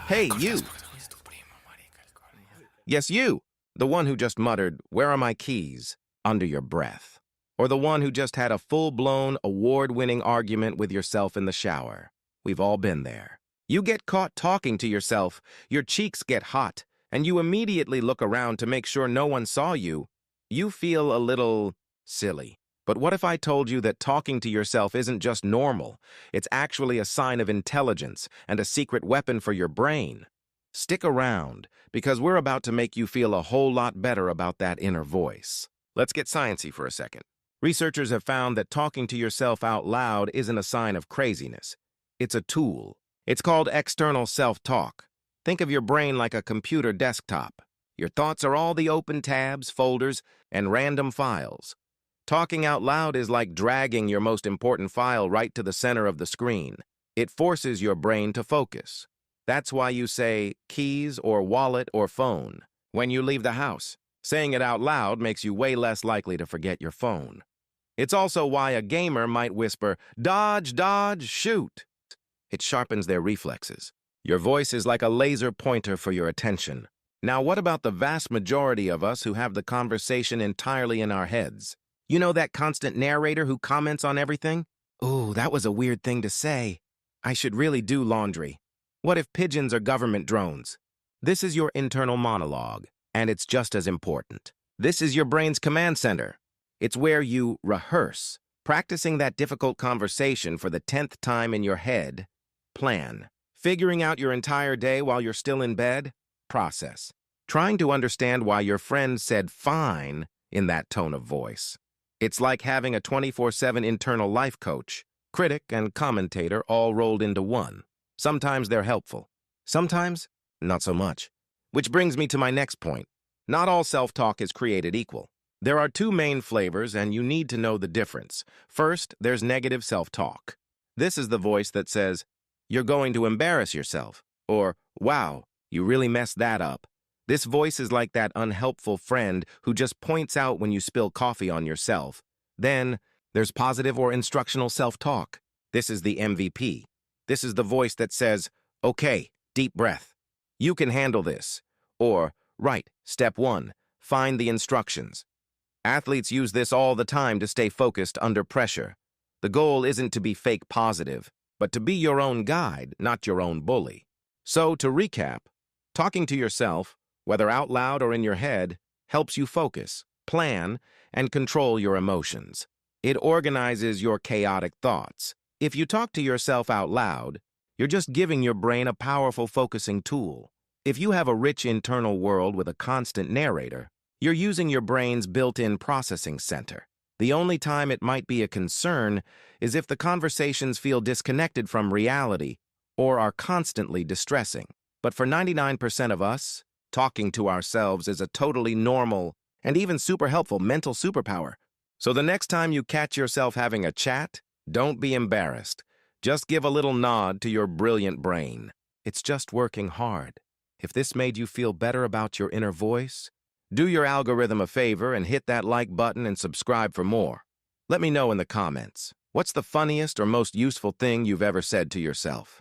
Hey, you! Yes, you! The one who just muttered, "Where are my keys?" under your breath. Or the one who just had a full-blown, award-winning argument with yourself in the shower. We've all been there. You get caught talking to yourself, your cheeks get hot, and you immediately look around to make sure no one saw you. You feel a little silly. But what if I told you that talking to yourself isn't just normal? It's actually a sign of intelligence and a secret weapon for your brain. Stick around, because we're about to make you feel a whole lot better about that inner voice. Let's get sciencey for a second. Researchers have found that talking to yourself out loud isn't a sign of craziness. It's a tool. It's called external self-talk. Think of your brain like a computer desktop. Your thoughts are all the open tabs, folders, and random files. Talking out loud is like dragging your most important file right to the center of the screen. It forces your brain to focus. That's why you say keys or wallet or phone when you leave the house. Saying it out loud makes you way less likely to forget your phone. It's also why a gamer might whisper, "Dodge, dodge, shoot." It sharpens their reflexes. Your voice is like a laser pointer for your attention. Now, what about the vast majority of us who have the conversation entirely in our heads? You know that constant narrator who comments on everything? "Ooh, that was a weird thing to say. I should really do laundry. What if pigeons are government drones?" This is your internal monologue, and it's just as important. This is your brain's command center. It's where you rehearse, practicing that difficult conversation for the 10th time in your head. Plan. Figuring out your entire day while you're still in bed. Process. Trying to understand why your friend said fine in that tone of voice. It's like having a 24/7 internal life coach, critic, and commentator all rolled into one. Sometimes they're helpful. Sometimes, not so much. Which brings me to my next point. Not all self-talk is created equal. There are two main flavors, and you need to know the difference. First, there's negative self-talk. This is the voice that says, "You're going to embarrass yourself," or, "Wow, you really messed that up." This voice is like that unhelpful friend who just points out when you spill coffee on yourself. Then, there's positive or instructional self-talk. This is the MVP. This is the voice that says, "Okay, deep breath. You can handle this." Or, "Right, step 1, find the instructions." Athletes use this all the time to stay focused under pressure. The goal isn't to be fake positive, but to be your own guide, not your own bully. So, to recap, talking to yourself, whether out loud or in your head, helps you focus, plan, and control your emotions. It organizes your chaotic thoughts. If you talk to yourself out loud, you're just giving your brain a powerful focusing tool. If you have a rich internal world with a constant narrator, you're using your brain's built-in processing center. The only time it might be a concern is if the conversations feel disconnected from reality or are constantly distressing. But for 99% of us, talking to ourselves is a totally normal and even super helpful mental superpower. So the next time you catch yourself having a chat, don't be embarrassed. Just give a little nod to your brilliant brain. It's just working hard. If this made you feel better about your inner voice, do your algorithm a favor and hit that like button and subscribe for more. Let me know in the comments. What's the funniest or most useful thing you've ever said to yourself?